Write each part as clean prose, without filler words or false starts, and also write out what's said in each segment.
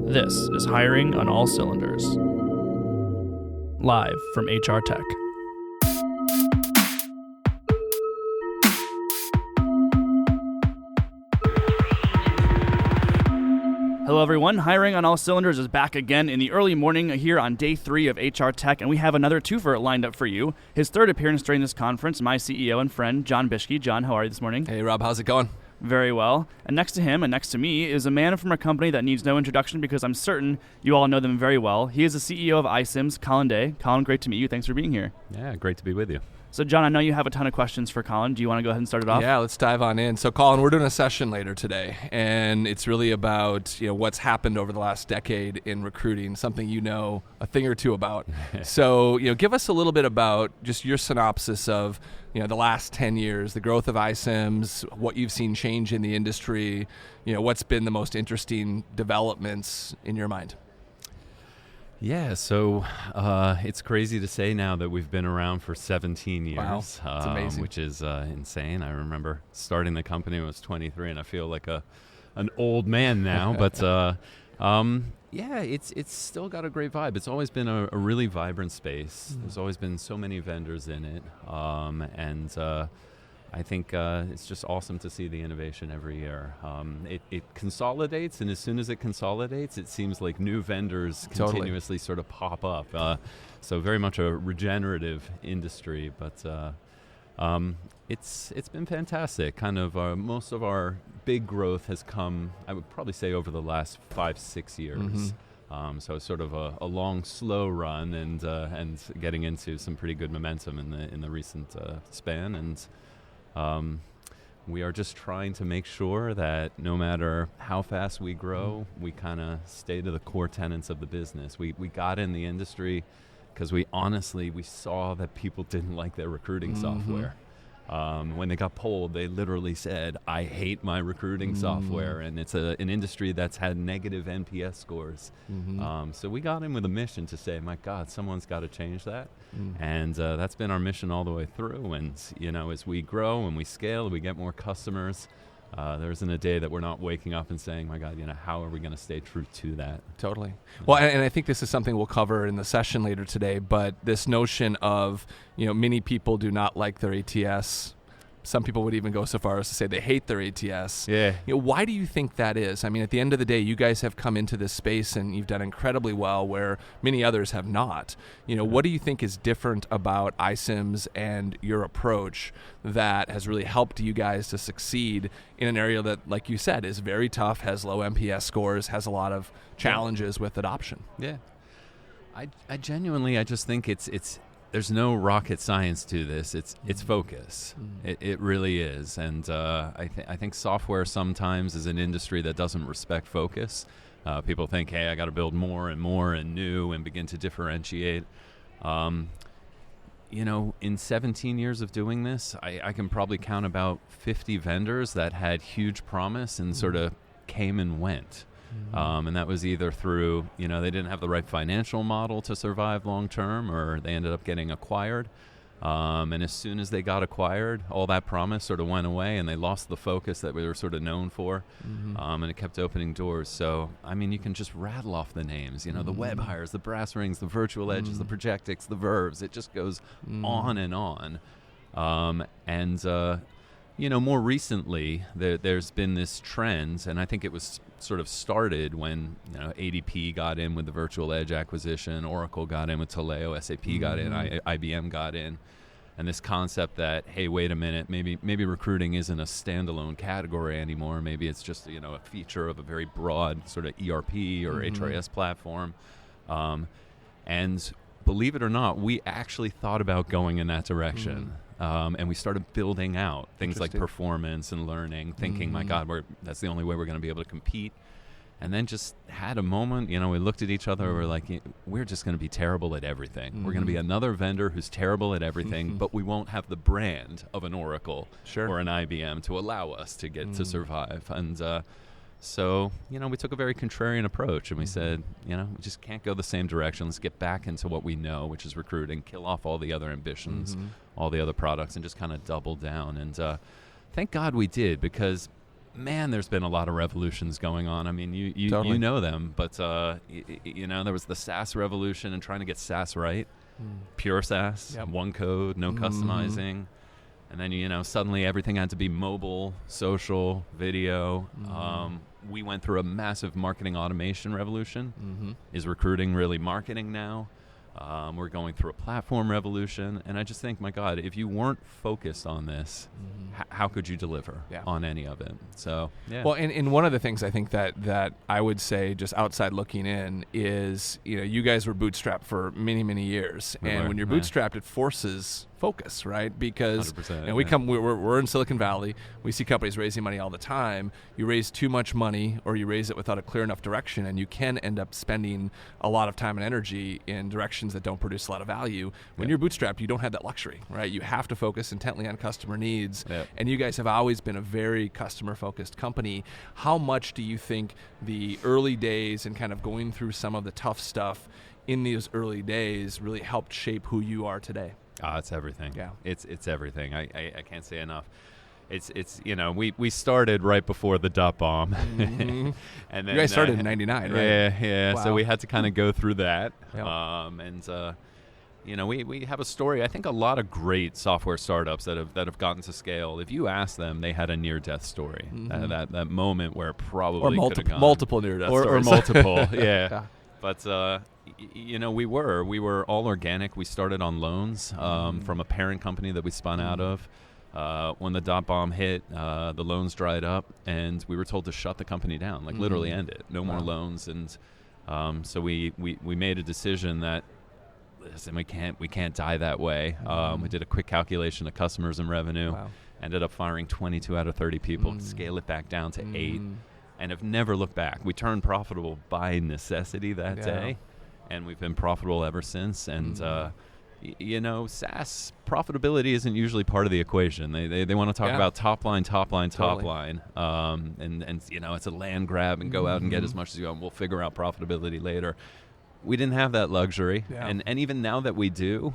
This is Hiring on All Cylinders. Live from HR Tech. Hello everyone, Hiring on All Cylinders is back again in the early morning here on day 3 of HR Tech, and we have another twofer lined up for you. His third appearance during this conference, my CEO and friend, John Bischke. John, how are you this morning? Hey Rob, how's it going? Very well. And next to him and next to me is a man from a company that needs no introduction because I'm certain you all know them very well. He is the CEO of iCIMS, Colin Day. Colin, great to meet you. Thanks for being here. Yeah, great to be with you. So, John, I know you have a ton of questions for Colin. Do you want to go ahead and start it off? Yeah, let's dive on in. So, Colin, we're doing a session later today, and it's really about what's happened over the last decade in recruiting, something you know a thing or two about. So, give us a little bit about just your synopsis of the last 10 years, the growth of iCIMS, what you've seen change in the industry. What's been the most interesting developments in your mind? Yeah, so it's crazy to say now that we've been around for 17 years. Wow, it's amazing. Which is insane. I remember starting the company when I was 23, and I feel like an old man now. But yeah, it's still got a great vibe. It's always been a really vibrant space. Mm-hmm. There's always been so many vendors in it, and I think it's just awesome to see the innovation every year. It consolidates, and as soon as it consolidates, it seems like new vendors continuously sort of pop up. So very much a regenerative industry, but it's been fantastic. Kind of most of our big growth has come, I would probably say, over the last 5-6 years. Mm-hmm. So it's sort of a long, slow run, and getting into some pretty good momentum in the recent span. And we are just trying to make sure that no matter how fast we grow, we kind of stay to the core tenets of the business. We got in the industry because we saw that people didn't like their recruiting software. When they got polled, they literally said, "I hate my recruiting software," and it's an industry that's had negative NPS scores. So we got in with a mission to say, my God, someone's got to change that. And that's been our mission all the way through. And, as we grow and we scale, we get more customers. There isn't a day that we're not waking up and saying, my God, how are we going to stay true to that? Totally. Well, and I think this is something we'll cover in the session later today, but this notion of, many people do not like their ATS. Some people would even go so far as to say they hate their ATS. Yeah. Why do you think that is? I mean, at the end of the day, you guys have come into this space and you've done incredibly well where many others have not. What do you think is different about iCIMS and your approach that has really helped you guys to succeed in an area that, like you said, is very tough, has low NPS scores, has a lot of challenges with adoption? Yeah. I genuinely just think it's there's no rocket science to this. It's focus. It really is. And I think software sometimes is an industry that doesn't respect focus. People think, hey, I got to build more and more and new and begin to differentiate. In 17 years of doing this, I can probably count about 50 vendors that had huge promise and sort of came and went. And that was either through, they didn't have the right financial model to survive long term, or they ended up getting acquired. And as soon as they got acquired, all that promise sort of went away, and they lost the focus that we were sort of known for. And it kept opening doors. So, you can just rattle off the names, the Web Hires, the Brass Rings, the Virtual Edges, the Projectics, the Verves. It just goes on and on. More recently, there's been this trend, and I think it was sort of started when ADP got in with the Virtual Edge acquisition, Oracle got in with Taleo, SAP got in, IBM got in, and this concept that, hey, wait a minute, maybe recruiting isn't a standalone category anymore. Maybe it's just a feature of a very broad sort of ERP or HRIS platform. And believe it or not, we actually thought about going in that direction. And we started building out things like performance and learning, thinking, my God, that's the only way we're going to be able to compete. And then just had a moment, we looked at each other, we're like, we're just going to be terrible at everything. We're going to be another vendor who's terrible at everything, but we won't have the brand of an Oracle or an IBM to allow us to get to survive. And so, we took a very contrarian approach, and we said, we just can't go the same direction. Let's get back into what we know, which is recruiting, kill off all the other ambitions, all the other products, and just kind of double down. And thank God we did, because man, there's been a lot of revolutions going on. I mean, you Totally. you know them, but there was the SaaS revolution and trying to get SaaS right, pure SaaS, Yep. one code, no customizing, and then suddenly everything had to be mobile, social, video. We went through a massive marketing automation revolution. Is recruiting really marketing now? We're going through a platform revolution, and I just think, my God, if you weren't focused on this, how could you deliver on any of it? So, yeah. Well, and one of the things I think that I would say, just outside looking in, is you guys were bootstrapped for many, many years, and when you're bootstrapped, it forces focus, right? Because 100%, we're in Silicon Valley. We see companies raising money all the time. You raise too much money, or you raise it without a clear enough direction, and you can end up spending a lot of time and energy in directions that don't produce a lot of value. When you're bootstrapped, you don't have that luxury, right? You have to focus intently on customer needs, and you guys have always been a very customer-focused company. How much do you think the early days and kind of going through some of the tough stuff in these early days really helped shape who you are today? It's everything. Yeah. It's everything. I can't say enough. It's we started right before the .bomb. And then you guys started in 99, right? Yeah. Wow. So we had to kind of go through that. Yep. We have a story. I think a lot of great software startups that have gotten to scale, if you ask them, they had a near-death story. That moment where probably could have gone. multiple near-death or stories. multiple, yeah. But we were all organic. We started on loans from a parent company that we spun out of. When the .bomb hit, the loans dried up, and we were told to shut the company down, like literally end it. No more loans, and so we made a decision that, listen, we can't die that way. We did a quick calculation of customers and revenue. Wow. Ended up firing 22 out of 30 people, scale it back down to 8. And have never looked back. We turned profitable by necessity that day, and we've been profitable ever since. And SaaS profitability isn't usually part of the equation. They want to talk about top line, and it's a land grab and go out and get as much as you want. We'll figure out profitability later. We didn't have that luxury, and even now that we do,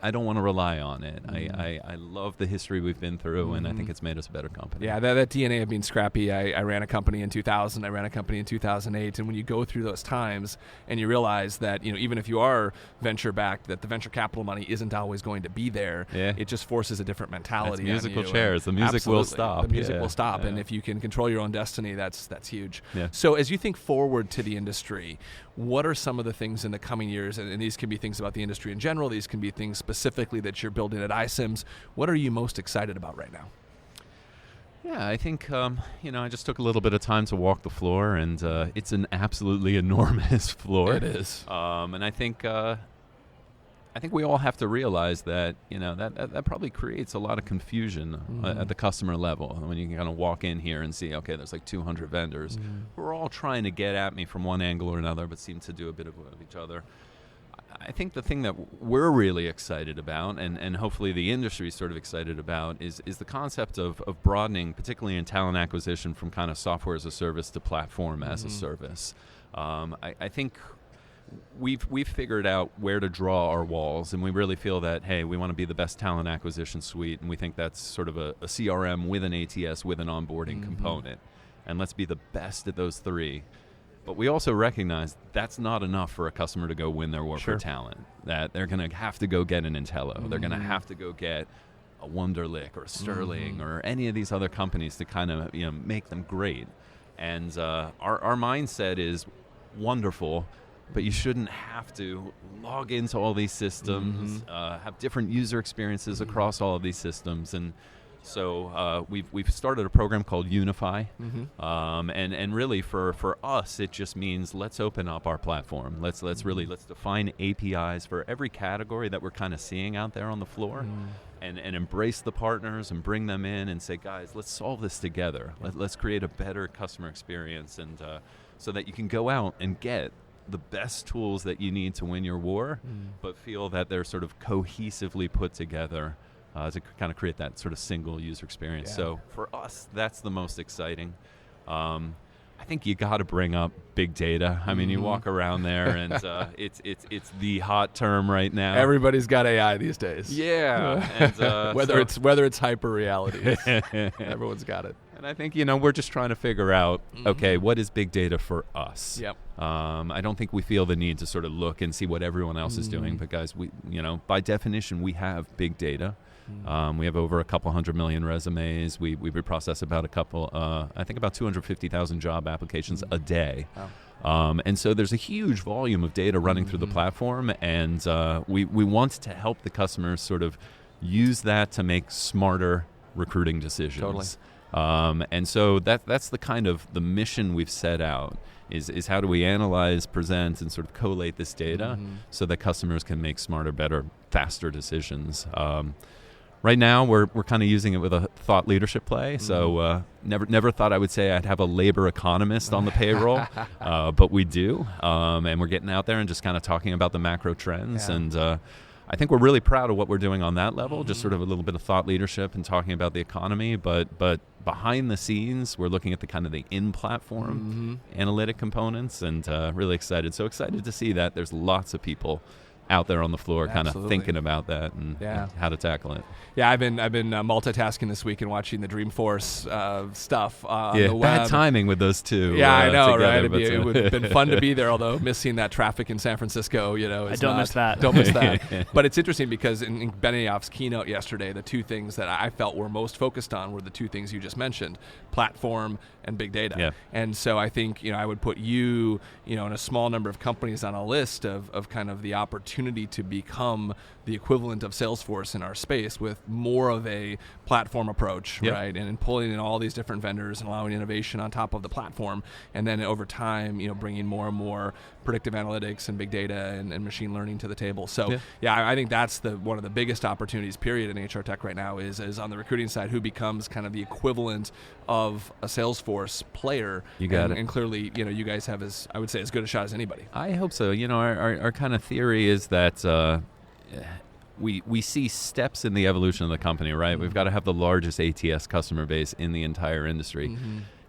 I don't want to rely on it. I love the history we've been through, and I think it's made us a better company. Yeah, that DNA of being scrappy. I ran a company in 2000. I ran a company in 2008. And when you go through those times and you realize that, even if you are venture-backed, that the venture capital money isn't always going to be there, it just forces a different mentality. That's musical on you. chairs. The music will stop. The music will stop. And if you can control your own destiny, that's huge. Yeah. So as you think forward to the industry, what are some of the things in the coming years, and these can be things about the industry in general, these can be things specifically that you're building at iCIMS, what are you most excited about right now? Yeah, I think, I just took a little bit of time to walk the floor, and it's an absolutely enormous floor. It is. And I think we all have to realize that, that probably creates a lot of confusion at the customer level. When you can kind of walk in here and see, okay, there's like 200 vendors. We're all trying to get at me from one angle or another, but seem to do a bit of each other. I think the thing that we're really excited about, and hopefully the industry is sort of excited about, is the concept of broadening, particularly in talent acquisition, from kind of software as a service to platform as a service. I think we've figured out where to draw our walls, and we really feel that, hey, we want to be the best talent acquisition suite, and we think that's sort of a CRM with an ATS with an onboarding component. And let's be the best at those three. But we also recognize that's not enough for a customer to go win their war for talent. That they're going to have to go get an Intello. They're going to have to go get a Wunderlich or a Sterling or any of these other companies to kind of make them great. And our mindset is wonderful, but you shouldn't have to log into all these systems, have different user experiences across all of these systems. And so we've started a program called Unify, and really for us it just means let's open up our platform. Let's define APIs for every category that we're kind of seeing out there on the floor, and embrace the partners and bring them in and say, guys, let's solve this together. Let's create a better customer experience, and so that you can go out and get the best tools that you need to win your war, but feel that they're sort of cohesively put together to kind of create that sort of single user experience. So for us, that's the most exciting. I think you got to bring up big data. I mean, you walk around there, and it's the hot term right now. Everybody's got AI these days. Yeah, and, whether it's hyper reality, everyone's got it. And I think, we're just trying to figure out, okay, what is big data for us? Yep. I don't think we feel the need to sort of look and see what everyone else is doing, but guys, we, by definition, we have big data. We have over a couple 100 million resumes. We process about I think about 250,000 job applications a day. Wow. And so there's a huge volume of data running through the platform, and we want to help the customers sort of use that to make smarter recruiting decisions. Totally. And so that's the kind of the mission we've set out is how do we analyze, present, and sort of collate this data so that customers can make smarter, better, faster decisions. Right now, we're kind of using it with a thought leadership play. So never thought I would say I'd have a labor economist on the payroll, but we do. And we're getting out there and just kind of talking about the macro trends. Yeah. And I think we're really proud of what we're doing on that level, just sort of a little bit of thought leadership and talking about the economy. But behind the scenes, we're looking at the kind of the in-platform analytic components, and really excited. So excited to see that there's lots of people out there on the floor kind of thinking about that and how to tackle it. Yeah, I've been multitasking this week and watching the Dreamforce stuff on the web. Bad timing with those two. Yeah, I know, together, right? It would have been fun to be there, although missing that traffic in San Francisco, I don't miss that. Don't miss that. But it's interesting because in Benioff's keynote yesterday, the two things that I felt were most focused on were the two things you just mentioned, platform and big data. Yeah. And so I think, I would put you, in a small number of companies on a list of kind of the opportunity to become the equivalent of Salesforce in our space with more of a platform approach, right? And pulling in all these different vendors and allowing innovation on top of the platform. And then over time, bringing more and more predictive analytics and big data and machine learning to the table. So I think that's one of the biggest opportunities, period, in HR tech right now is on the recruiting side, who becomes kind of the equivalent of a Salesforce player. You got it. And clearly, you guys have as good a shot as anybody. I hope so. Our kind of theory is that we see steps in the evolution of the company, right? We've got to have the largest ATS customer base in the entire industry.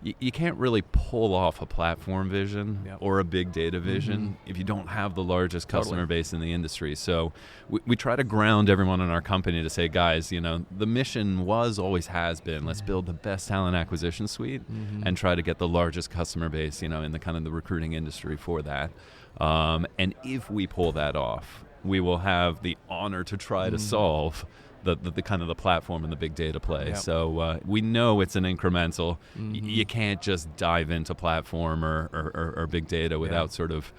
You can't really pull off a platform vision or a big data vision if you don't have the largest customer base in the industry. So we try to ground everyone in our company to say, guys, the mission always has been, let's build the best talent acquisition suite and try to get the largest customer base, in the kind of the recruiting industry for that. And if we pull that off, we will have the honor to try to solve the kind of the platform and the big data play. So we know it's an incremental. You can't just dive into platform or big data without sort of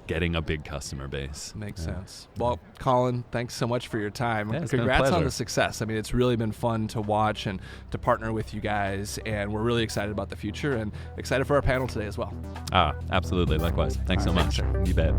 getting a big customer base. Makes sense. Well, Colin, thanks so much for your time. Yeah, Congrats on the success. I mean, it's really been fun to watch and to partner with you guys, and we're really excited about the future and excited for our panel today as well. Absolutely. Likewise. Thanks so much. You bet.